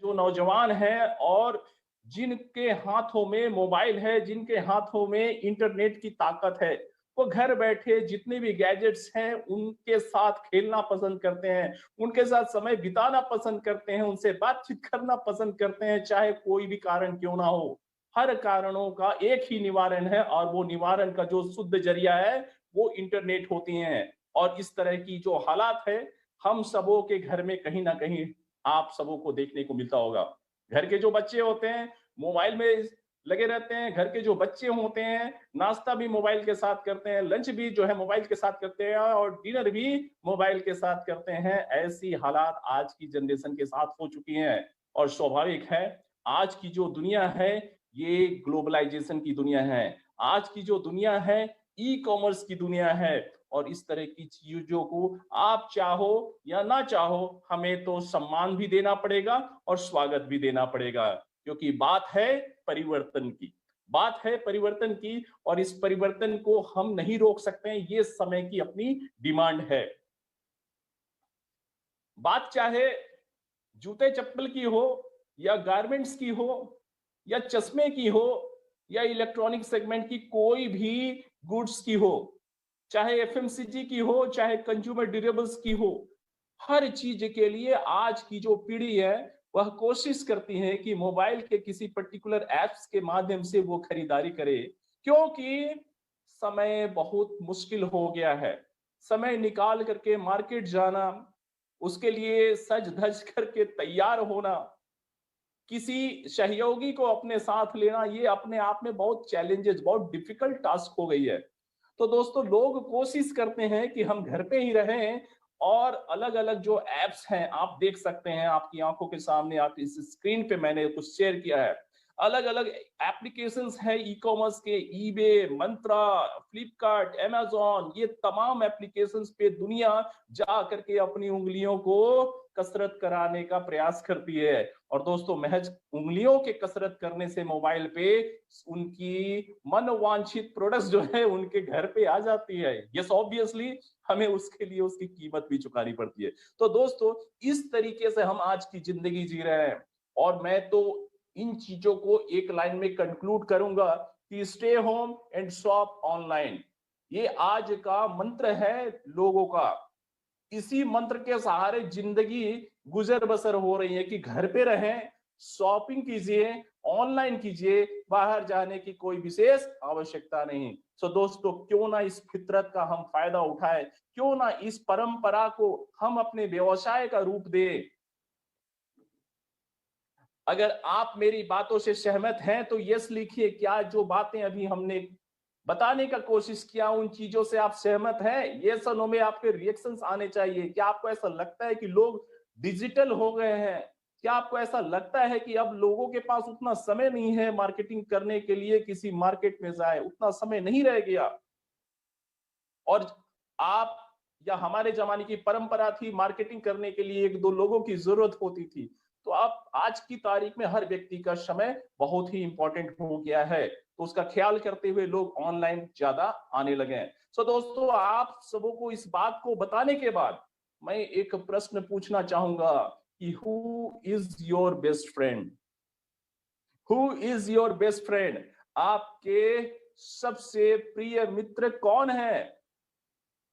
जो नौजवान हैं और जिनके हाथों में मोबाइल है, जिनके हाथों में इंटरनेट की ताकत है, वो घर बैठे जितने भी गैजेट्स हैं, उनके साथ खेलना पसंद करते हैं, उनके साथ समय बिताना पसंद करते हैं, उनसे बातचीत करना पसंद करते हैं, चाहे कोई भी कारण क्यों ना हो। हर कारणों का एक ही निवारण है और वो निवारण का जो शुद्ध जरिया है, वो इंटरनेट होती हैं। और इस तरह की जो हालात है, हम सबों के घर में कहीं न कहीं आप सबों को देखने को मिलता होगा। घर के जो बच्चे होते हैं, मोबाइल में लगे रहते हैं, घर के जो बच्चे होते हैं, नाश्ता भी मोबाइल के साथ करते हैं, लंच भी जो है मोबाइल के साथ करते हैं और डिनर भी मोबाइल के साथ करते हैं। ऐसी हालात आज की जनरेशन के साथ हो चुकी हैं और स्वाभाविक है, आज की जो दुनिया है, ये ग्लोबलाइजेशन की दुनिया है। आज की जो दुनिया है, ई-कॉमर्स की दुनिया है और इस तरह की चीज़ों को आप चाहो या ना चाहो, हमें तो सम्मान भी देना पड़ेगा और स्वागत भी देना पड़ेगा। क्योंकि बात है परिवर्तन की, बात है परिवर्तन की और इस परिवर्तन को हम नहीं रोक सकते हैं, ये समय की अपनी डिमांड है। बात चाहे जूते-चप्पल की हो या गारमेंट्स की हो या चश्मे की हो या इलेक्ट्रॉनिक सेगमेंट की कोई भी गुड्स की हो, चाहे एफएमसीजी की हो, चाहे कंज्यूमर ड्यूरेबल्स की हो, हर चीज के लिए आज की जो पीढ़ी है, वह कोशिश करती है कि मोबाइल के किसी पर्टिकुलर ऐप्स के माध्यम से वो खरीदारी करे, क्योंकि समय बहुत मुश्किल हो गया है। समय निकाल करके मार्केट जाना, उसके लिए सज-धज करके तैयार होना, किसी सहयोगी को अपने साथ लेना, ये अपने आप में बहुत चैलेंजेस, बहुत डिफिकल्ट टास्क हो गई है। तो दोस्तों, लोग कोशिश करते हैं कि हम घर पे ही रहें और अलग-अलग जो ऐप्स हैं, आप देख सकते हैं, आपकी आँखों के सामने आप इस स्क्रीन पे मैंने कुछ शेयर किया है। अलग-अलग एप्लीकेशंस हैं ई-कॉमर्स के, ईबे, मंत्रा, फ्लिपकार्ट, अमेज़न, ये तमाम एप्लीकेशंस पे दुनिया जा करके अपनी उँगलियों को कसरत कराने का प्रयास करती है। और दोस्तों, महज उँगलियों के कसरत करने से मोबाइल पे उनकी मनोवांछित प्रोडक्ट्स जो है उनके घर पे आ जाती है। यस, ऑब्वियसली हमें उसके लिए उसकी कीमत भी चुकानी पड़ती है। तो दोस्तों, इस तरीके से हम आज की ज़िंदगी जी रहे हैं और मैं तो इन चीज़ों को एक लाइन में कंक्लूड करूँगा कि stay home and shop online. ये आज का मंत्र है लोगों का। इसी मंत्र के सहारे जिंदगी गुजर बसर हो रही है कि घर पे रहें, शॉपिंग कीजिए, ऑनलाइन कीजिए, बाहर जाने की कोई विशेष आवश्यकता नहीं। सो दोस्तों, क्यों ना इस फितरत का हम फायदा उठाएं, क्यों ना इस परंपरा को हम अपने व्यवसाय का रूप दें। अगर आप मेरी बातों से सहमत हैं तो यस लिखिए, क्या जो बातें अभी हमने बताने का कोशिश किया उन चीजों से आप सहमत हैं? यस और नो में आपके रिएक्शंस आने चाहिए। क्या आपको ऐसा लगता है कि लोग डिजिटल हो गए हैं? क्या आपको ऐसा लगता है कि अब लोगों के पास उतना समय नहीं है मार्केटिंग करने के लिए, किसी मार्केट में जाए, उतना समय नहीं रह गया? और आप या हमारे जमाने की परंपरा थी, मार्केटिंग करने के लिए 1-2 लोगों की ज़रूरत होती थी। तो आप आज की तारीख में हर व्यक्ति का समय बहुत ही इम्पोर्टेंट हो गया है। तो उसका ख्याल करते हुए लोग ऑनलाइन ज़्यादा आने लगे हैं। सो दोस्तों, आप सबों को इस बात को बताने के बाद मैं एक प्रश्न पूछना चाहूँगा कि who is your best friend? Who is your best friend? आपके सबसे प्रिय मित्र कौन है?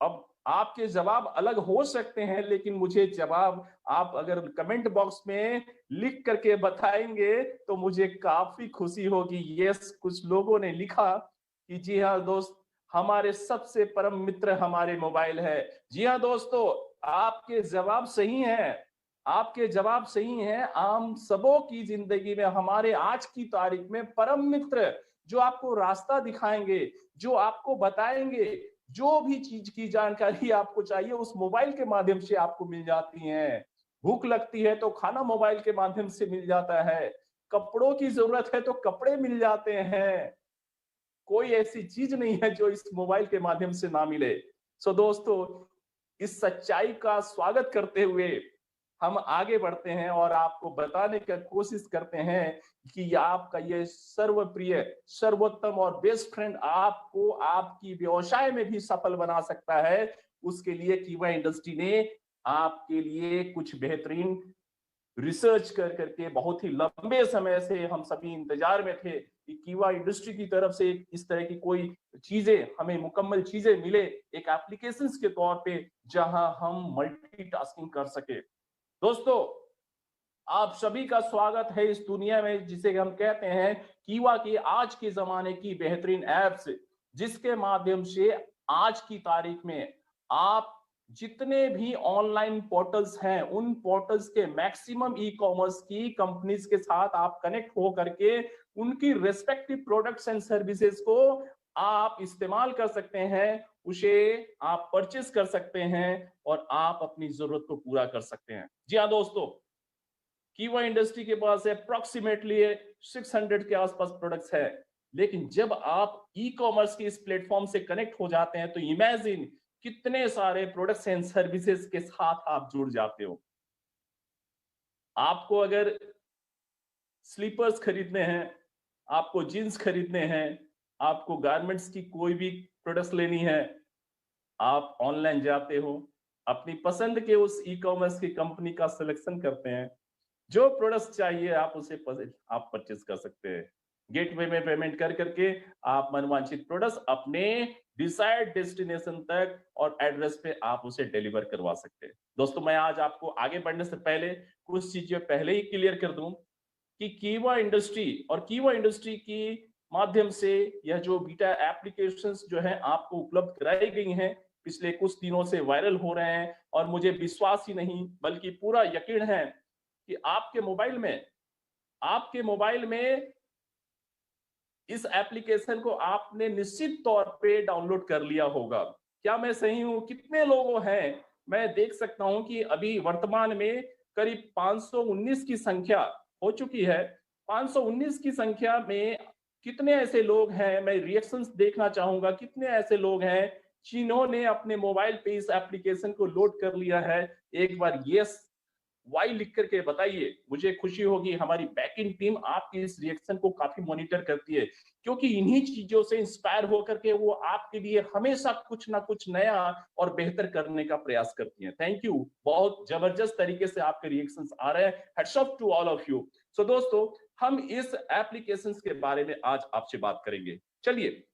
अब आपके जवाब अलग हो सकते हैं, लेकिन मुझे जवाब आप अगर कमेंट बॉक्स में लिख करके बताएंगे तो मुझे काफी खुशी होगी। यस, कुछ लोगों ने लिखा कि जी हाँ दोस्त, हमारे सबसे परम मित्र हमारे मोबाइल है। जी हाँ दोस्तों, आपके जवाब सही हैं, आपके जवाब सही हैं। आम सबों की जिंदगी में हमारे आज की तारीख में परम मित्र जो आपको रास्ता दिखाएंगे, जो आपको बताएंगे, जो भी चीज की जानकारी आपको चाहिए उस मोबाइल के माध्यम से आपको मिल जाती है। भूख लगती है तो खाना मोबाइल के माध्यम से मिल जाता है, कपड़ों की जरूरत है तो कपड़े मिल जाते हैं। कोई ऐसी चीज नहीं है जो इस मोबाइल के माध्यम से ना मिले। सो दोस्तों, इस सच्चाई का स्वागत करते हुए हम आगे बढ़ते हैं और आपको बताने की कोशिश करते हैं कि आपका ये सर्वप्रिय, सर्वोत्तम और बेस्ट फ्रेंड आपको आपकी व्यवसाय में भी सफल बना सकता है। उसके लिए कीवा इंडस्ट्री ने आपके लिए कुछ बेहतरीन रिसर्च कर करके बहुत ही लंबे समय से हम सभी इंतजार में थे कि कीवा इंडस्ट्री की तरफ से इस तरह की कोई चीजें, हमें मुकम्मल चीजें मिले एक एप्लीकेशंस के तौर पे, जहां हम मल्टीटास्किंग कर सके। दोस्तों, आप सभी का स्वागत है इस दुनिया में जिसे हम कहते हैं कीवा की आज के जमाने की बेहतरीन ऐप्स, जिसके माध्यम से आज की तारीख में आप जितने भी ऑनलाइन पोर्टल्स हैं उन पोर्टल्स के मैक्सिमम ई कॉमर्स की कंपनीज के साथ आप कनेक्ट हो करके उनकी रेस्पेक्टिव प्रोडक्ट्स एंड सर्विसेज को आप इस्तेमाल कर सकते हैं, उसे आप परचेस कर सकते हैं और आप अपनी जरूरत को पूरा कर सकते हैं। जी हाँ दोस्तों, कीवा इंडस्ट्री के पास अप्रोक्सीमेटली 600 के आसपास प्रोडक्ट्स है, लेकिन जब आप ई कॉमर्स के इस प्लेटफॉर्म से कनेक्ट हो जाते हैं तो इमेजिन कितने सारे प्रोडक्ट्स एंड सर्विसेज के साथ आप जुड़ जाते हो। आपको अगर स्लीपर्स खरीदने हैं, आपको जीन्स खरीदने हैं, आपको गारमेंट्स की कोई भी प्रोडक्ट्स लेनी है, आप ऑनलाइन जाते हो, अपनी पसंद के उस ई कॉमर्स की कंपनी का सिलेक्शन करते हैं, जो प्रोडक्ट्स चाहिए आप उसे आप परचेज कर सकते हैं। गेटवे में पेमेंट कर करके आप मनवांछित प्रोडक्ट्स अपने डिजायर्ड डेस्टिनेशन तक और एड्रेस पे आप उसे डिलीवर करवा सकते हैं। दोस्तों, मैं आज आपको आगे बढ़ने से पहले कुछ चीजें पहले ही क्लियर कर दूं कि कीवा इंडस्ट्री और कीवा इंडस्ट्री की माध्यम से यह जो बीटा एप्लीकेशंस जो है आपको उपलब्ध कराई गई हैं, पिछले कुछ दिनों से वायरल हो रहे हैं और मुझे विश्वास ही नहीं बल्कि पूरा यकीन है कि आपके मोबाइल में इस एप्लीकेशन को आपने निश्चित तौर पे डाउनलोड कर लिया होगा। क्या मैं सही हूं? कितने लोग हैं? मैं देख सकता हूं कि अभी वर्तमान में करीब 519 की संख्या हो चुकी है। 519 की संख्या में कितने ऐसे लोग हैं, मैं रिएक्शंस देखना चाहूंगा, कितने ऐसे लोग हैं जिन्होंने अपने मोबाइल पे इस एप्लीकेशन को लोड कर लिया है? एक बार यस वाई लिख करके बताइए, मुझे खुशी होगी। हमारी बैकिंग टीम आपकी इस रिएक्शन को काफी मॉनिटर करती है, क्योंकि इन्हीं चीजों से इंस्पायर होकर के वो आपके लिए हमेशा कुछ ना कुछ नया और बेहतर करने का प्रयास करती हैं। थैंक यू, बहुत जबरदस्त तरीके से आपके रिएक्शंस आ रहे हैं। Hats off to all of you. So दोस्तों, हम इस एप्लीकेशंस के बारे में आज आपसे बात करेंगे। चलिए,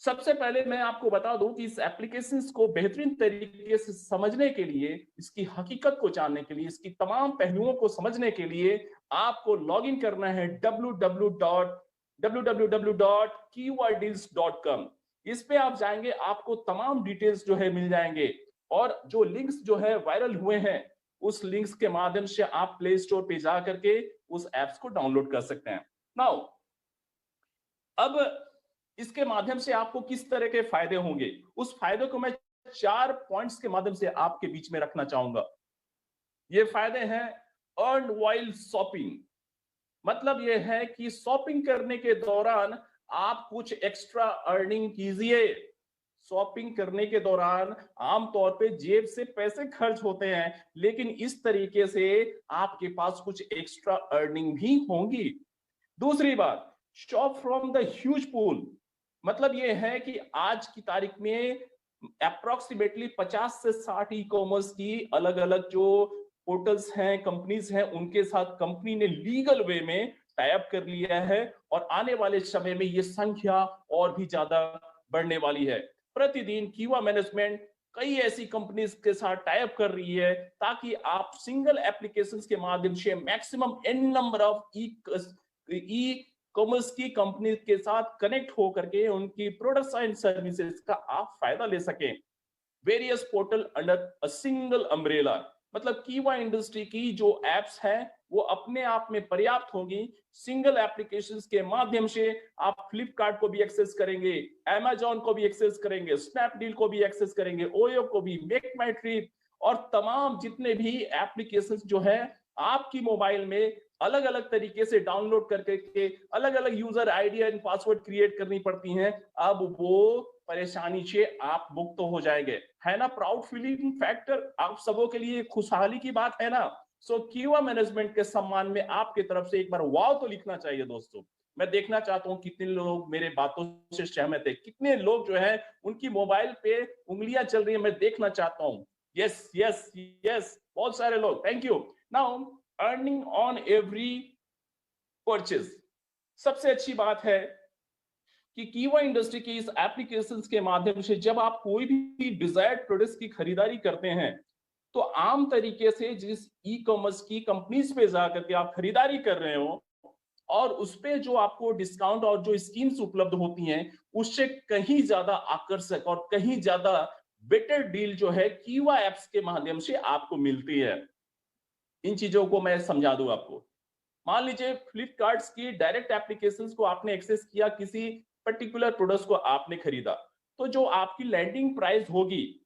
सबसे पहले मैं आपको बता दूं कि इस एप्लीकेशंस को बेहतरीन तरीके से समझने के लिए, इसकी हकीकत को जानने के लिए, इसकी तमाम पहलुओं को समझने के लिए आपको लॉगिन करना है www.keywordeals.com। इस पे आप जाएंगे, आपको तमाम डिटेल्स जो है मिल जाएंगे और जो लिंक्स जो है वायरल हुए हैं, उस लिंक्स के माध्यम से आप प्ले स्टोर पे जा करके उस एप्स को डाउनलोड कर सकते हैं। नाउ, अब इसके माध्यम से आपको किस तरह के फायदे होंगे, उस फायदे को मैं 4 पॉइंट्स के माध्यम से आपके बीच में रखना चाहूंगा। ये फायदे हैं अर्न व्हाइल शॉपिंग। मतलब ये है कि शॉपिंग करने के दौरान आप कुछ एक्स्ट्रा अर्निंग कीजिए। शॉपिंग करने के दौरान आमतौर पे जेब से पैसे खर्च होते हैं, लेकिन इस तरीके से आपके पास कुछ एक्स्ट्रा अर्निंग भी होंगी। दूसरी बात, shop from the huge pool. मतलब ये है कि आज की तारीख में अप्रोक्सीमेटली 50 से 60 ई कॉमर्स की अलग अलग जो पोर्टल्स हैं, कंपनीज हैं, उनके साथ कंपनी ने लीगल वे में टाई अप कर लिया है और आने वाले समय में ये संख्या और भी ज्यादा बढ़ने वाली है। प्रतिदिन कीवा मैनेजमेंट कई ऐसी कंपनीज के साथ टाई अप कर रही है ताकि आप सिंगल एप्लीकेशंस के माध्यम से maximum an number of e commerce की कंपनी के साथ कनेक्ट हो करके उनकी प्रोडक्ट्स एंड सर्विसेज का आप फायदा ले सकें। Various portal under a single umbrella. मतलब कीवा इंडस्ट्री की जो एप्स हैं वो अपने आप में पर्याप्त होंगी। सिंगल एप्लीकेशंस के माध्यम से आप फ्लिपकार्ट को भी एक्सेस करेंगे, अमेजॉन को भी एक्सेस करेंगे, स्नैपडील को भी एक्सेस करेंगे, ओयो को भी, मेक माई ट्रिप और तमाम जितने भी एप्लीकेशंस जो है आपकी मोबाइल में अलग अलग तरीके से डाउनलोड करके अलग अलग user ID and password create करनी पड़ती हैं। अब वो परेशानी से आप मुक्त हो जाएंगे। है ना प्राउड फीलिंग फैक्टर? आप सबों के लिए खुशहाली की बात है ना? सो कीवा मैनेजमेंट के सम्मान में आपकी तरफ से एक बार वाव तो लिखना चाहिए दोस्तों। मैं देखना चाहता हूं कितने लोग मेरे बातों से सहमत है, कितने लोग जो है उनकी मोबाइल पे उंगलियां चल रही है, मैं देखना चाहता हूं। यस यस यस, बहुत सारे लोग, thank you. Now earning on every purchase. सबसे अच्छी बात है कि कीवा इंडस्ट्री की इस एप्लीकेशंस के माध्यम से जब आप कोई भी डिजायर्ड प्रोडक्ट्स की खरीदारी करते हैं, तो आम तरीके से जिस ई कॉमर्स की कंपनीज पे जाकर के आप खरीदारी कर रहे हो और उस पे जो आपको डिस्काउंट और जो स्कीम्स उपलब्ध होती हैं, उससे कहीं ज्यादा आकर्षक और कहीं ज्यादा बेटर डील जो है कीवा एप्स के माध्यम से आपको मिलती है। इन चीजों को मैं समझा दूं आपको। मान लीजिए फ्लिपकार्ट की डायरेक्ट एप्लीकेशंस को आपने एक्सेस किया, किसी पर्टिकुलर प्रोडक्ट्स को आपने खरीदा, तो जो आपकी लैंडिंग प्राइस होगी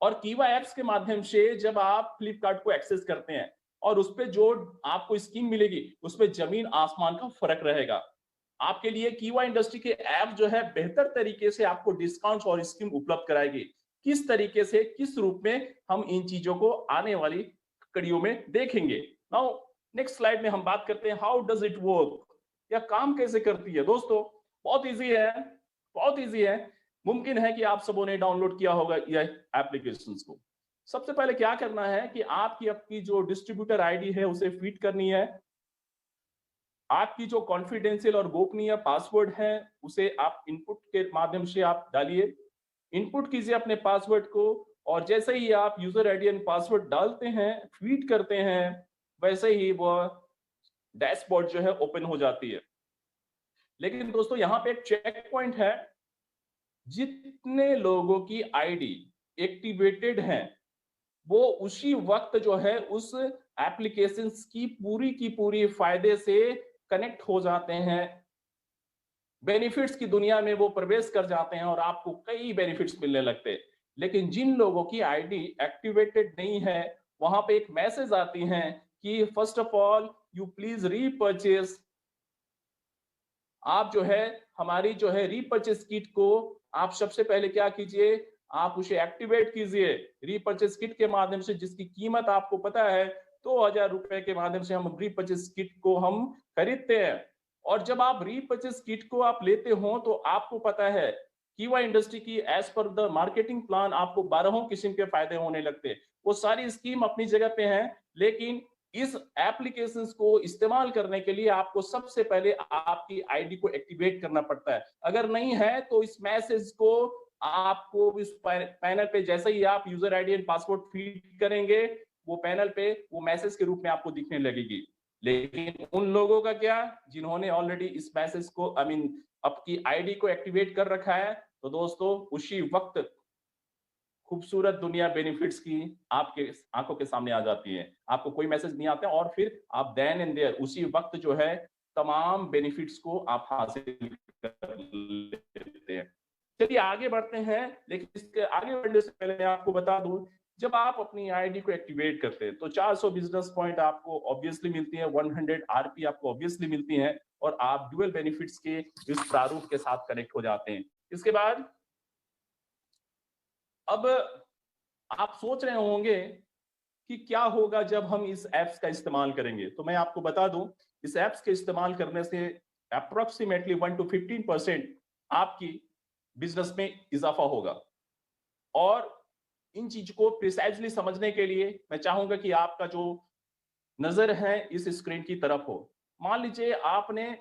और कीवा एप्स के माध्यम से जब आप फ्लिपकार्ट को एक्सेस करते हैं और उस पे जो आपको स्कीम मिलेगी, उस पे जमीन आसमान का फर्क रहेगा। आपके लिए कीवा इंडस्ट्री के ऐप जो है बेहतर तरीके से आपको डिस्काउंट और स्कीम उपलब्ध कराएगी। किस तरीके से, किस रूप में, हम इन चीजों को आने वाली कड़ियों में देखेंगे। नाउ नेक्स्ट स्लाइड में हम बात करते हैं हाउ डज इट वर्क, या काम कैसे करती है। दोस्तों बहुत इजी है, बहुत इजी है। मुमकिन है कि आप सबों ने डाउनलोड किया होगा यह एप्लीकेशंस को। सबसे पहले क्या करना है कि आपकी जो डिस्ट्रीब्यूटर आईडी है उसे फीड करनी है। आपकी जो कॉन्फिडेंशियल और गोपनीय पासवर्ड है उसे आप इनपुट के माध्यम से आप डालिए। इनपुट कीजिए अपने पासवर्ड को, और जैसे ही आप यूजर आईडी एंड पासवर्ड डालते हैं, फीड करते हैं, वैसे ही वह डैशबोर्ड जो है ओपन हो जाती है। लेकिन दोस्तों यहाँ पे एक चेक पॉइंट है, जितने लोगों की आईडी एक्टिवेटेड है वो उसी वक्त जो है उस एप्लीकेशंस की पूरी फायदे से कनेक्ट हो जाते हैं, बेनिफिट्स की दुनिया में वो प्रवेश कर जाते हैं और आपको कई बेनिफिट्स मिलने लगते हैं। लेकिन जिन लोगों की आईडी एक्टिवेटेड नहीं है, वहां पे एक मैसेज आती है कि first of all you please repurchase. आप जो है हमारी जो है रीपर्चेस किट को आप सबसे पहले क्या कीजिए, आप उसे एक्टिवेट कीजिए। रीपर्चेस किट के माध्यम से जिसकी कीमत आपको पता है 2000 रुपए के माध्यम से हम रीपर्चेस किट को हम खरीदते हैं। और जब आप रीपर्चेस किट को आप लेते हो तो आपको पता है कीवा इंडस्ट्री की as per the marketing plan आपको 12 किस्म के फायदे होने लगते हैं। वो सारी स्कीम अपनी जगह पे हैं, लेकिन इस एप्लीकेशंस को इस्तेमाल करने के लिए आपको सबसे पहले आपकी आईडी को एक्टिवेट करना पड़ता है। अगर नहीं है तो इस मैसेज को आपको इस पैनल पे जैसे ही आप user ID and password feed करेंगे, वो पैनल पे वो मैसेज के रूप में आपको दिखने लगेगी। लेकिन उन लोगों का क्या, जिन्होंने ऑलरेडी इस मैसेज को आपकी आईडी को एक्टिवेट कर रखा है, तो दोस्तों उसी वक्त खूबसूरत दुनिया बेनिफिट्स की आपके आंखों के सामने आ जाती है। आपको कोई मैसेज नहीं आता और फिर आप देन एंड देयर उसी वक्त जो है तमाम बेनिफिट्स को आप हासिल कर लेते हैं। चलिए आगे बढ़ते हैं, लेकिन इसके आगे बढ़ने से पहले मैं आपको बता दूं, जब आप अपनी आईडी को एक्टिवेट करते हैं तो 400 बिजनेस पॉइंट आपको ऑब्वियसली मिलती है, 100 आरपी आपको ऑब्वियसली मिलती है, और आप डुअल बेनिफिट्स के इस प्रारूप के साथ कनेक्ट हो जाते हैं। इसके बाद अब आप सोच रहे होंगे कि क्या होगा जब हम इस एप्स का इस्तेमाल करेंगे। तो मैं आपको बता दूं, इस एप्स के इस्तेमाल करने से अप्रोक्सीमेटली 1 to 15% आपकी बिजनेस में इजाफा होगा। और इन चीज को प्रिसाइजली समझने के लिए मैं चाहूंगा कि आपका जो नजर है इस स्क्रीन की तरफ हो। मान लीजिए आपने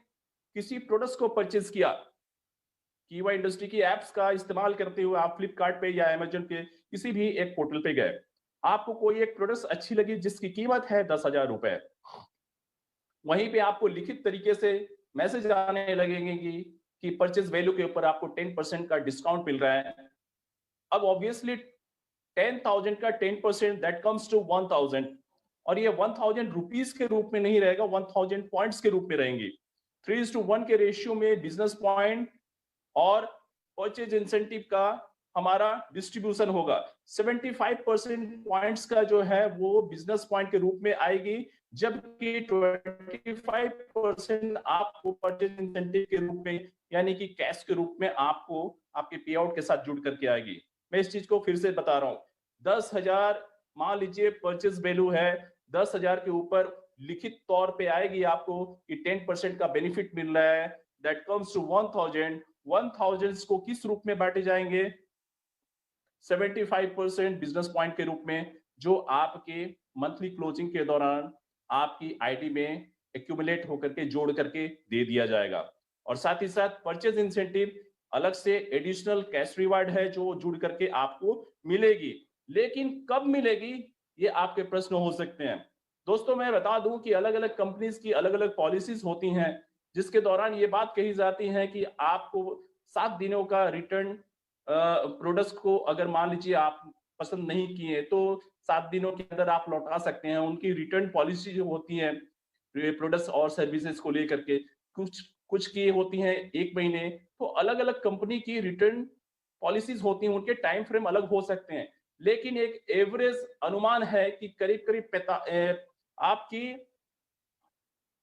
किसी प्रोडक्ट को परचेज किया, कीवा इंडस्ट्री की एप्स का इस्तेमाल करते हुए आप फ्लिपकार्ट पे या अमेजन के किसी भी एक पोर्टल पे गए, आपको कोई एक प्रोडक्ट अच्छी लगी जिसकी कीमत है 10,000 रुपए। वहीं पे आपको लिखित तरीके से मैसेज आने लगेंगे कि परचेज वैल्यू के ऊपर आपको 10% का डिस्काउंट मिल रहा है। अब ऑब्वियसली 10,000 का 10% दैट कम्स टू 1,000, और ये 1,000 रुपीज के रूप में नहीं रहेगा, 1,000 पॉइंट्स के रूप में रहेंगी। 3:1 के रेशियो में बिजनेस पॉइंट और परचेज इंसेंटिव का हमारा डिस्ट्रीब्यूशन होगा। 75% पॉइंट्स का जो है वो बिजनेस पॉइंट के रूप में आएगी, जबकि 25% आपको परचेज इंसेंटिव के रूप में यानी कि कैश के रूप में आपको आपके पे आउट के साथ जुड़ करके आएगी। मैं इस चीज को फिर से बता रहा हूं, 10,000 मान लीजिए परचेज वैल्यू है, 10,000 के ऊपर लिखित तौर पे आएगी आपको कि 10% का बेनिफिट मिल रहा है, दैट कम्स टू 1,000। 1,000 को किस रूप में बांटे जाएंगे, 75% बिजनेस पॉइंट के रूप में, जो आपके मंथली क्लोजिंग के दौरान आपकी आईडी में एक्यूमुलेट होकर के जोड़ करके दे दिया जाएगा। और साथ ही साथ परचेज इंसेंटिव अलग से एडिशनल कैश रिवार्ड है जो जुड़ करके आपको मिलेगी। लेकिन कब मिलेगी, ये आपके प्रश्न हो सकते हैं। दोस्तों मैं बता दूं कि अलग अलग कंपनीज की अलग अलग पॉलिसीज होती हैं, जिसके दौरान ये बात कही जाती है कि आपको 7 दिनों का रिटर्न प्रोडक्ट्स को अगर मान लीजिए आप पसंद नहीं किए तो 7 दिनों के अंदर आप लौटा सकते हैं। उनकी रिटर्न पॉलिसी जो होती है प्रोडक्ट्स और सर्विसेज को लेकर के, कुछ कुछ की होती हैं 1 महीने। तो अलग अलग कंपनी की रिटर्न पॉलिसीज होती हैं, उनके टाइम फ्रेम अलग हो सकते हैं। लेकिन एक एवरेज अनुमान है कि करीब करीब आपकी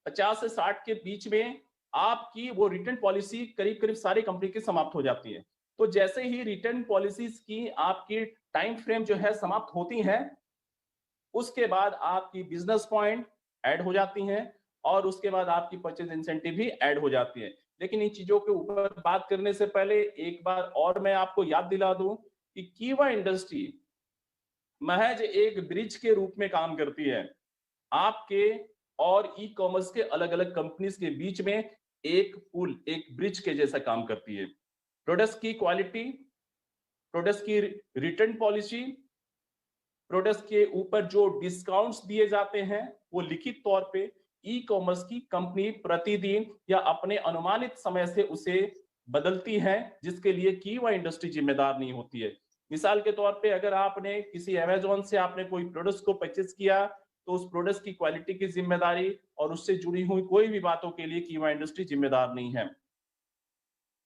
50 से 60 के बीच में आपकी वो रिटर्न पॉलिसी करीब करीब सारी कंपनी की समाप्त हो जाती है। तो जैसे ही रिटर्न पॉलिसीज की आपकी टाइम फ्रेम जो है समाप्त होती है, उसके बाद आपकी बिजनेस पॉइंट ऐड हो जाती हैं और उसके बाद आपकी परचेज इंसेंटिव भी ऐड हो जाती है। लेकिन इन चीजों के ऊपर बात करने से पहले एक बार और मैं आपको याद दिला दूं कि कीवा इंडस्ट्री महज एक ब्रिज के रूप में काम करती है आपके और ई कॉमर्स के अलग अलग कंपनीज के बीच में। एक पुल, एक ब्रिज के जैसा काम करती है। प्रोडक्ट्स की क्वालिटी, प्रोडक्ट्स की रिटर्न पॉलिसी, प्रोडक्ट्स के ऊपर जो डिस्काउंट्स दिए जाते हैं वो लिखित तौर पे ई कॉमर्स की कंपनी प्रतिदिन या अपने अनुमानित समय से उसे बदलती है, जिसके लिए कीवा इंडस्ट्री जिम्मेदार नहीं होती है। मिसाल के तौर पे अगर आपने किसी अमेजोन से आपने कोई प्रोडक्ट्स को परचेज किया, तो उस प्रोडक्ट्स की क्वालिटी की जिम्मेदारी और उससे जुड़ी हुई कोई भी बातों के लिए कीवा इंडस्ट्री जिम्मेदार नहीं है।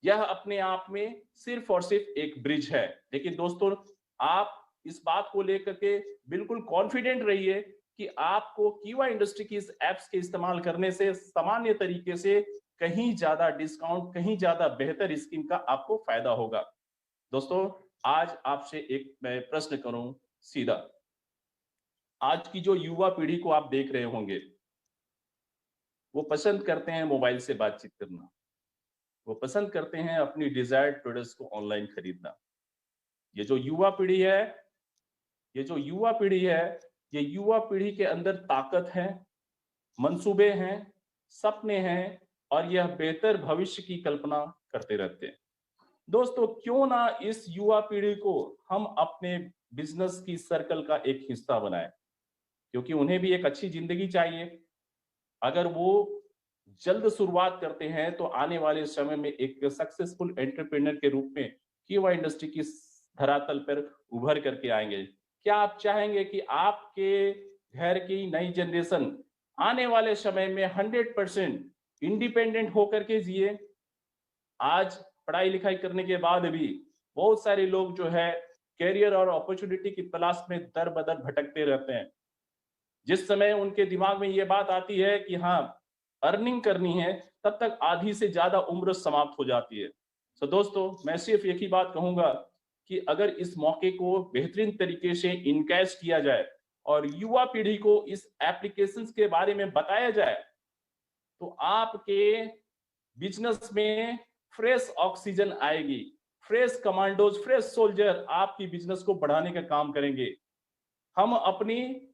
यह अपने आप में सिर्फ और सिर्फ एक ब्रिज है। लेकिन दोस्तों, आप इस बात को लेकर के बिल्कुल कॉन्फिडेंट रहिए कि आपको कीवा इंडस्ट्री की इस एप्स के इस्तेमाल करने से सामान्य तरीके से कहीं ज्यादा डिस्काउंट, कहीं ज्यादा बेहतर स्कीम का आपको फायदा होगा। दोस्तों, आज आपसे एक मैं प्रश्न करूं सीधा। आज की जो युवा पीढ़ी को आप देख रहे होंगे, वो पसंद करते हैं मोबाइल से बातचीत करना, वो पसंद करते हैं अपनी डिजायर्ड प्रोडक्ट्स को ऑनलाइन खरीदना। ये जो युवा पीढ़ी है, ये जो युवा पीढ़ी है, ये युवा पीढ़ी के अंदर ताकत है, मंसूबे हैं, सपने हैं और यह बेहतर भविष्य की कल्पना करते रहते हैं। दोस्तों, क्यों ना इस युवा पीढ़ी को हम अपने बिजनेस की सर्कल का एक हिस्सा बनाएं, क्योंकि उन्हें भी एक अच्छी जिंदगी चाहिए। अगर वो जल्द शुरुआत करते हैं तो आने वाले समय में एक सक्सेसफुल एंटरप्रेन्योर के रूप में कीवा इंडस्ट्री की धरातल पर उभर करके आएंगे। क्या आप चाहेंगे कि आपके घर की नई जनरेशन आने वाले समय में 100% इंडिपेंडेंट होकर के जिए? आज पढ़ाई लिखाई करने के बाद भी बहुत सारे लोग जो है कैरियर और अपॉर्चुनिटी की तलाश में दर बदर भटकते रहते हैं। जिस समय उनके दिमाग में ये बात आती है कि हाँ, अर्निंग करनी है, तब तक आधी से ज्यादा उम्र समाप्त हो जाती है। तो दोस्तों, मैं सिर्फ एक ही बात कहूंगा कि अगर इस मौके को बेहतरीन तरीके से इनकैश किया जाए और युवा पीढ़ी को इस एप्लीकेशंस के बारे में बताया जाए, तो आपके बिजनेस में फ्रेश ऑक्सीजन आएगी। फ्रेश कमांडोज, फ्रेश सोल्जर आपकी बिजनेस को बढ़ाने का काम करेंगे। हम अपनी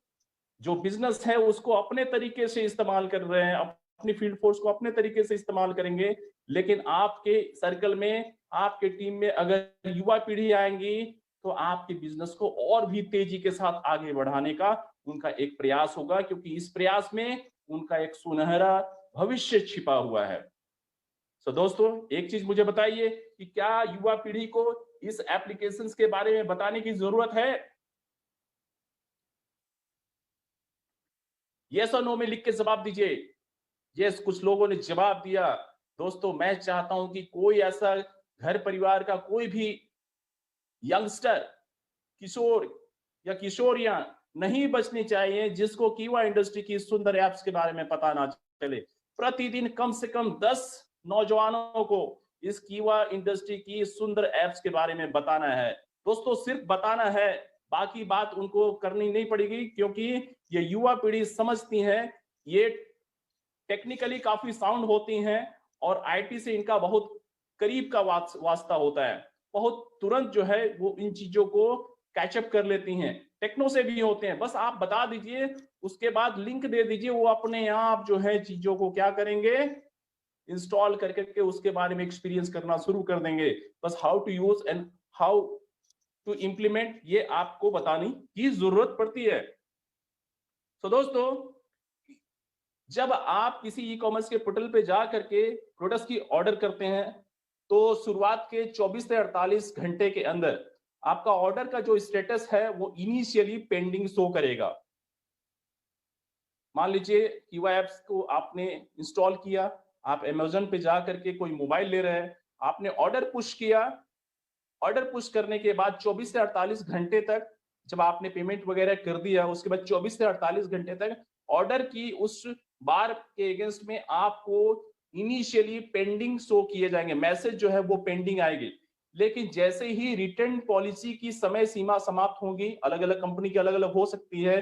जो बिजनेस है उसको अपने तरीके से इस्तेमाल कर रहे हैं, अपनी फील्ड फोर्स को अपने तरीके से इस्तेमाल करेंगे। लेकिन आपके सर्कल में, आपके टीम में अगर युवा पीढ़ी आएंगी, तो आपके बिजनेस को और भी तेजी के साथ आगे बढ़ाने का उनका एक प्रयास होगा, क्योंकि इस प्रयास में उनका एक सुनहरा भविष्य छिपा हुआ है। तो दोस्तों, एक चीज मुझे बताइए कि क्या युवा पीढ़ी को इस एप्लीकेशंस के बारे में बताने की जरूरत है? यस और नो में लिख के जवाब दीजिए। यस, कुछ लोगों ने जवाब दिया। दोस्तों, मैं चाहता हूं कि कोई ऐसा घर परिवार का कोई भी यंगस्टर, किशोर या किशोरियां नहीं बचनी चाहिए जिसको कीवा इंडस्ट्री की सुंदर एप्स के बारे में पता ना चले। प्रतिदिन कम से कम 10 नौजवानों को इस कीवा इंडस्ट्री की सुंदर एप्स के बारे में बताना है। दोस्तों, सिर्फ बताना है, बाकी बात उनको करनी नहीं पड़ेगी, क्योंकि ये युवा पीढ़ी समझती है, ये टेक्निकली काफी साउंड होती हैं और आईटी से इनका बहुत करीब का वास्ता होता है। बहुत तुरंत जो है वो इन चीजों को कैचअप कर लेती हैं, टेक्नो से भी होते हैं। बस आप बता दीजिए, उसके बाद लिंक दे दीजिए, वो अपने आप जो है चीजों को क्या करेंगे, इंस्टॉल करके उसके बारे में एक्सपीरियंस करना शुरू कर देंगे। बस how to use and how to implement ये आपको बताने की जरूरत पड़ती है। तो दोस्तों, जब आप किसी ई कॉमर्स के पोर्टल पे जा करके प्रोडक्ट्स की ऑर्डर करते हैं, तो शुरुआत के 24 से 48 घंटे के अंदर आपका ऑर्डर का जो स्टेटस है वो इनिशियली पेंडिंग शो करेगा। मान लीजिए कीवा एप्स को आपने इंस्टॉल किया, आप अमेज़न पे जा करके कोई मोबाइल ले रहे हैं, आपने ऑर्डर पुश किया, ऑर्डर पुश करने के बाद 24 से 48 घंटे तक, जब आपने पेमेंट वगैरह कर दिया, उसके बाद 24 से 48 घंटे तक ऑर्डर की उस बार के अगेंस्ट में आपको इनिशियली पेंडिंग शो किए जाएंगे, मैसेज जो है वो पेंडिंग आएगी। लेकिन जैसे ही रिटर्न पॉलिसी की समय सीमा समाप्त होगी, अलग अलग कंपनी की अलग अलग हो सकती है,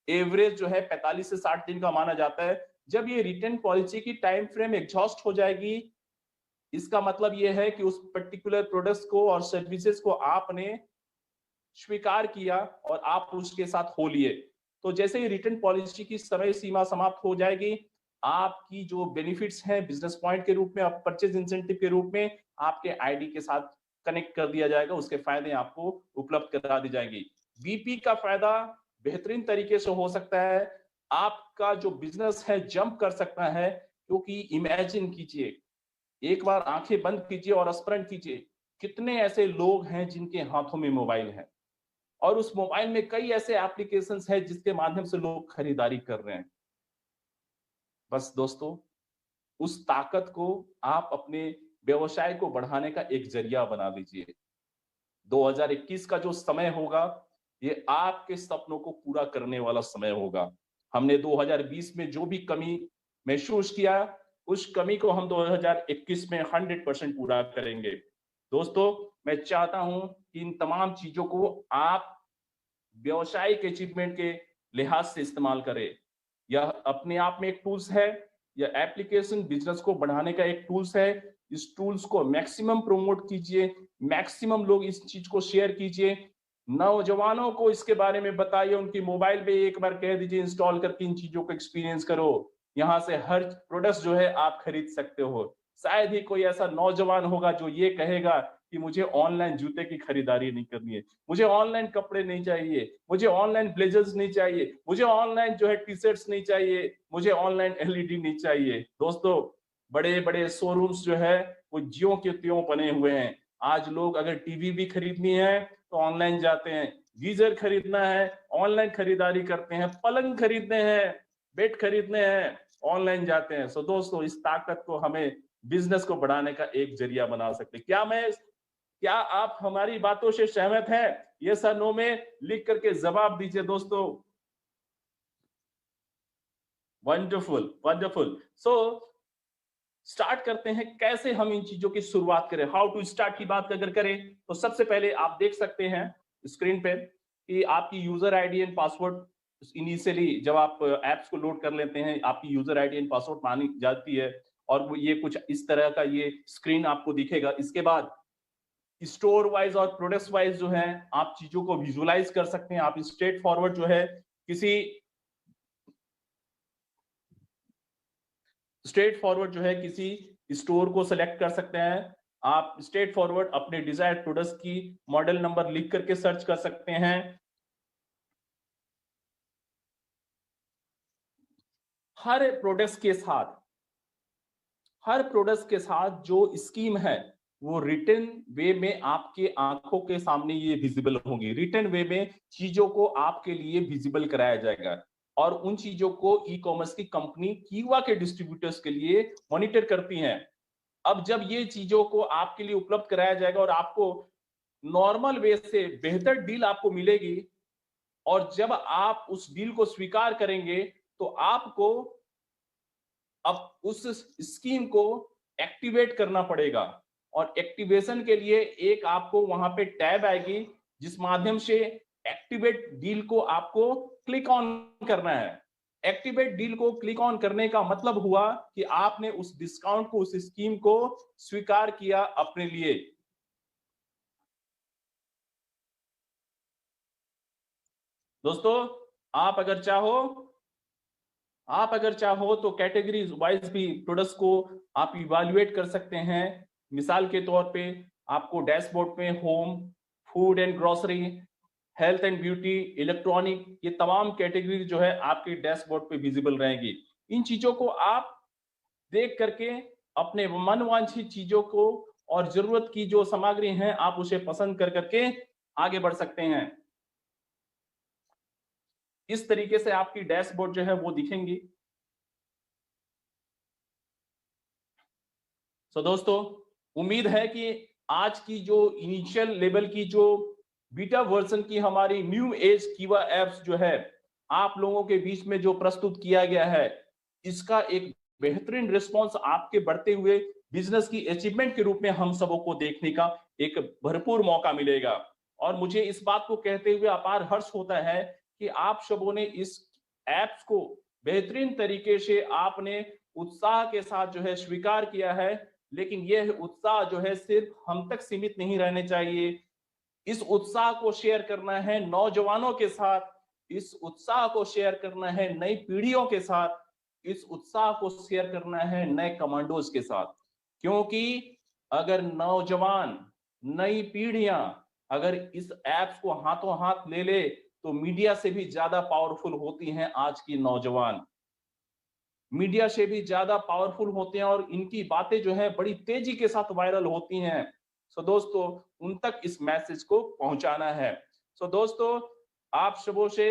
एवरेज जो है 45 से 60 दिन का माना जाता है। जब ये रिटर्न पॉलिसी की टाइम फ्रेम एग्जॉस्ट हो जाएगी, इसका मतलब ये है कि उस पर्टिकुलर प्रोडक्ट्स को और सर्विसेज को आपने स्वीकार किया और आप उसके साथ हो लिए। तो जैसे ही रिटर्न पॉलिसी की समय सीमा समाप्त हो जाएगी, आपकी जो बेनिफिट्स हैं बिजनेस पॉइंट के रूप में, परचेज इंसेंटिव के रूप में आपके आईडी के साथ कनेक्ट कर दिया जाएगा, उसके फायदे आपको उपलब्ध करा दी जाएंगी। बीपी का फायदा बेहतरीन तरीके से हो सकता है, आपका जो बिजनेस है जंप कर सकता है, क्योंकि इमेजिन कीजिए, एक बार आंखें बंद कीजिए और स्मरण कीजिए, कितने ऐसे लोग हैं जिनके हाथों में मोबाइल है और उस मोबाइल में कई ऐसे एप्लीकेशंस हैं जिसके माध्यम से लोग खरीदारी कर रहे हैं। बस दोस्तों, उस ताकत को आप अपने व्यवसाय को बढ़ाने का एक जरिया बना लीजिए। 2021 का जो समय होगा, ये आपके सपनों को पूरा करने वाला समय होगा। हमने 2020 में जो भी कमी महसूस किया, उस कमी को हम 2021 में 100% पूरा करेंगे। दोस्तों, मैं चाहता हूं कि इन तमाम चीजों को आप व्यावसायिक अचीवमेंट के लिहाज से इस्तेमाल करें। यह अपने आप में एक टूल्स है, यह एप्लीकेशन बिजनेस को बढ़ाने का एक टूल्स है। इस टूल्स को मैक्सिमम प्रमोट कीजिए, मैक्सिमम लोग इस चीज को शेयर कीजिए, नौजवानों को इसके बारे में बताइए, उनकी मोबाइल पे एक बार कह दीजिए इंस्टॉल करके इन चीजों को एक्सपीरियंस करो। यहाँ से हर प्रोडक्ट जो है आप खरीद सकते हो। शायद ही कोई ऐसा नौजवान होगा जो ये कहेगा कि मुझे ऑनलाइन जूते की खरीदारी नहीं करनी है, मुझे ऑनलाइन कपड़े नहीं चाहिए, मुझे ऑनलाइन ब्लेजर्स नहीं चाहिए, मुझे ऑनलाइन जो है टी शर्ट्स नहीं चाहिए, मुझे ऑनलाइन एलईडी नहीं चाहिए। दोस्तों, बड़े बड़े शोरूम्स जो है वो ज्यों के त्यों बने हुए हैं। आज लोग अगर टीवी भी खरीदनी है तो ऑनलाइन जाते हैं, गीजर खरीदना है ऑनलाइन खरीदारी करते हैं, पलंग खरीदने हैं, बेड खरीदने हैं, ऑनलाइन जाते हैं। सो दोस्तों, इस ताकत को हमें बिजनेस को बढ़ाने का एक जरिया बना सकते हैं। क्या आप हमारी बातों से सहमत हैं? यस और नो में लिख करके जवाब दीजिए दोस्तों। Wonderful, wonderful. सो स्टार्ट करते हैं, कैसे हम इन चीजों की शुरुआत करें। हाउ टू स्टार्ट की बात अगर करें तो सबसे पहले आप देख सकते हैं स्क्रीन पे कि आपकी user ID and password, initially जब आप एप्स को लोड कर लेते हैं, आपकी यूजर आईडी एंड पासवर्ड मांगी जाती है और वो ये कुछ इस तरह का ये स्क्रीन आपको दिखेगा। इसके बाद स्टोर वाइज और प्रोडक्ट वाइज जो है आप चीजों को विजुअलाइज कर सकते हैं। आप स्ट्रेट फॉरवर्ड जो है किसी किसी स्टोर को सिलेक्ट कर सकते हैं। आप स्ट्रेट फॉरवर्ड अपने डिजायर्ड प्रोडक्ट्स की मॉडल नंबर लिख करके सर्च कर सकते हैं। हर प्रोडक्ट्स के साथ हर प्रोडक्ट के साथ जो स्कीम है वो रिटर्न वे में आपके आंखों के सामने ये विजिबल होंगी। रिटर्न वे में चीजों को आपके लिए विजिबल कराया जाएगा और उन चीजों को ई कॉमर्स की कंपनी कीवा के डिस्ट्रीब्यूटर्स के लिए मॉनिटर करती हैं। अब जब ये चीजों को आपके लिए उपलब्ध कराया जाएगा और आपको नॉर्मल वे से बेहतर डील आपको मिलेगी, और जब आप उस डील को स्वीकार करेंगे तो आपको अब उस स्कीम को एक्टिवेट करना पड़ेगा। और एक्टिवेशन के लिए एक आपको वहां पे टैब आएगी जिस माध्यम से एक्टिवेट डील को आपको क्लिक ऑन करना है। एक्टिवेट डील को क्लिक ऑन करने का मतलब हुआ कि आपने उस डिस्काउंट को, उस स्कीम को स्वीकार किया अपने लिए। दोस्तों, आप अगर चाहो तो कैटेगरीज वाइज भी प्रोडक्ट्स को आप इवैल्यूएट कर सकते हैं। मिसाल के तौर पे आपको डैशबोर्ड में home, food and grocery, health and beauty, electronic, ये तमाम कैटेगरी जो है आपके डैशबोर्ड पे विजिबल रहेंगी। इन चीजों को आप देख करके अपने मनवांछित चीजों को और जरूरत की जो सामग्री है आप उसे पसंद कर करके आगे बढ़ सकते हैं। इस तरीके से आपकी डैशबोर्ड जो है वो दिखेंगी। सो दोस्तों, उम्मीद है कि आज की जो इनिशियल लेवल की जो बीटा वर्जन की हमारी न्यू एज कीवा एप्स जो है आप लोगों के बीच में जो प्रस्तुत किया गया है, इसका एक बेहतरीन रिस्पांस आपके बढ़ते हुए बिजनेस की अचीवमेंट के रूप में हम सबों को देखने का एक भरपूर मौका मिलेगा। और मुझे इस बात को कहते हुए अपार हर्ष होता है कि आप सबों ने इस एप्स को बेहतरीन तरीके से आपने उत्साह के साथ जो है स्वीकार किया है। लेकिन यह उत्साह जो है सिर्फ हम तक सीमित नहीं रहने चाहिए। इस उत्साह को शेयर करना है नौजवानों के साथ, इस उत्साह को शेयर करना है नई पीढ़ियों के साथ, इस उत्साह को शेयर करना है नए कमांडोज के साथ। क्योंकि अगर नौजवान, नई पीढ़ियां अगर इस ऐप्स को हाथों हाथ ले ले तो मीडिया से भी ज्यादा पावरफुल होती हैं आज की नौजवान, मीडिया से भी ज्यादा पावरफुल होते हैं और इनकी बातें जो है बड़ी तेजी के साथ वायरल होती हैं। सो दोस्तों, उन तक इस मैसेज को पहुंचाना है। सो दोस्तों, आप सबों से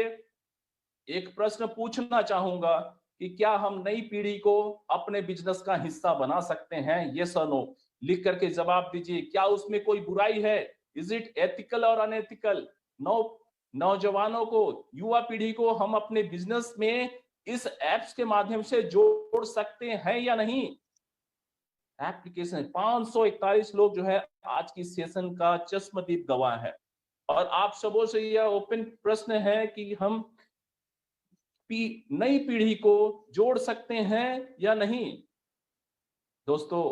एक प्रश्न पूछना चाहूंगा कि क्या हम नई पीढ़ी को अपने बिजनेस का हिस्सा बना सकते हैं? यस और नो लिख करके जवाब दीजिए। क्या उसमें कोई बुराई है? इज इट एथिकल और अनएथिकल? नो, नौजवानों को, युवा पीढ़ी को हम अपने बिजनेस में इस एप्स के माध्यम से जोड़ सकते हैं या नहीं? एप्लीकेशन 541 लोग जो है आज की सेशन का चश्मदीद गवाह है। और आप सबों से यह ओपन प्रश्न है कि हम नई पीढ़ी को जोड़ सकते हैं या नहीं? दोस्तों,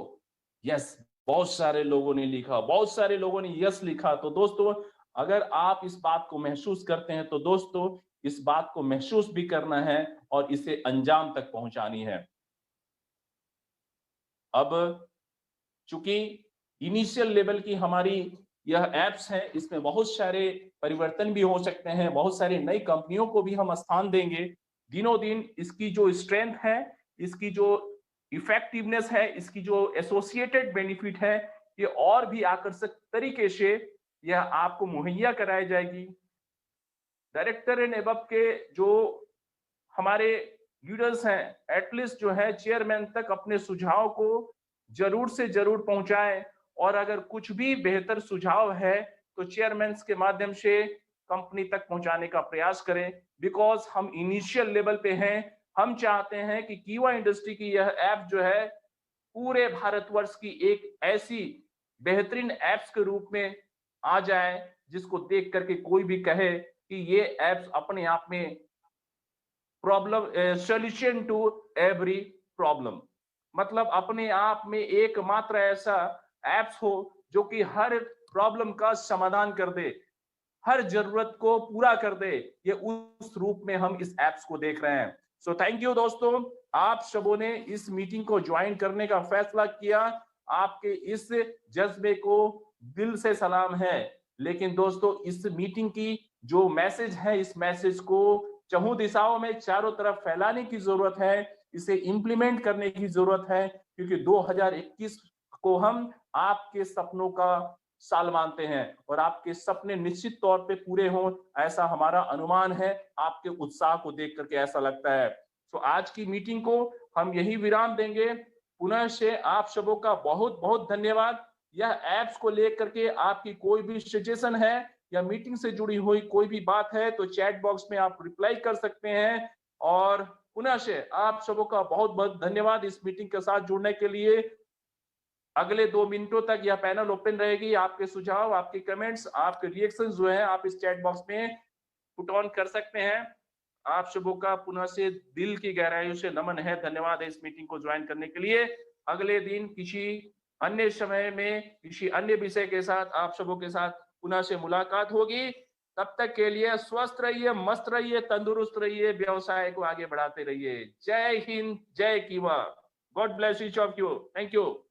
यस, बहुत सारे लोगों ने लिखा, बहुत सारे लोगों ने यस लिखा। तो दोस्तों, अगर आप इस बात को महसूस करते हैं तो दोस्तों इस बात को महसूस भी करना है और इसे अंजाम तक पहुंचानी है। अब चूंकि इनिशियल लेवल की हमारी यह एप्स है, इसमें बहुत सारे परिवर्तन भी हो सकते हैं, बहुत सारी नई कंपनियों को भी हम स्थान देंगे। दिनों दिन इसकी जो स्ट्रेंथ है, इसकी जो इफेक्टिवनेस है, इसकी जो एसोसिएटेड बेनिफिट है, ये और भी आकर्षक तरीके से यह आपको मुहैया कराई जाएगी। डायरेक्टर एंड एबव के जो हमारे लीडर्स हैं, एटलीस्ट जो है चेयरमैन तक अपने सुझाव को जरूर से जरूर पहुंचाएं। और अगर कुछ भी बेहतर सुझाव है तो चेयरमैन के माध्यम से कंपनी तक पहुंचाने का प्रयास करें। बिकॉज हम इनिशियल लेवल पे हैं, हम चाहते हैं कि कीवा इंडस्ट्री की यह ऐप जो है पूरे भारतवर्ष की एक ऐसी बेहतरीन ऐप्स के रूप में आ जाए जिसको देख करके कोई भी कहे कि ये ऐप्स अपने आप में problem solution to every problem, मतलब अपने आप में एकमात्र ऐसा एप्स हो जो कि हर प्रॉब्लम का समाधान कर दे, हर जरूरत को पूरा कर दे। ये उस रूप में हम इस एप्स को देख रहे हैं। सो थैंक यू दोस्तों, आप सबों ने इस मीटिंग को ज्वाइन करने का फैसला किया। आपके इस जज्बे को दिल से सलाम है। लेकिन दोस्तों, इस मीटिंग की जो मैसेज है, इस मैसेज को चहुं दिशाओं में चारों तरफ फैलाने की जरूरत है, इसे इंप्लीमेंट करने की जरूरत है। क्योंकि 2021 को हम आपके सपनों का साल मानते हैं और आपके सपने निश्चित तौर पे पूरे हों ऐसा हमारा अनुमान है। आपके उत्साह को देख करके ऐसा लगता है। तो आज की मीटिंग को हम यही विराम देंगे। पुनः से आप सबों का बहुत बहुत धन्यवाद। यह ऐप्स को लेकर के आपकी कोई भी सजेशन है या मीटिंग से जुड़ी हुई कोई भी बात है तो चैट बॉक्स में आप रिप्लाई कर सकते हैं। और पुनः से आप सबों का बहुत बहुत धन्यवाद इस मीटिंग के साथ जुड़ने के लिए। अगले 2 मिनटों तक यह पैनल ओपन रहेगी। आपके सुझाव, आपके कमेंट्स, आपके रिएक्शन जो है आप इस चैट बॉक्स में पुट ऑन कर सकते हैं। आप सबों का पुनः से दिल की गहराइयों से नमन है, धन्यवाद है इस मीटिंग को ज्वाइन करने के लिए। अगले दिन किसी अन्य समय में किसी अन्य विषय के साथ आप सबों के साथ पुनः से मुलाकात होगी। तब तक के लिए स्वस्थ रहिए, मस्त रहिए, तंदुरुस्त रहिए, व्यवसाय को आगे बढ़ाते रहिए। जय हिंद, जय कीवा। God bless each of you. Thank you.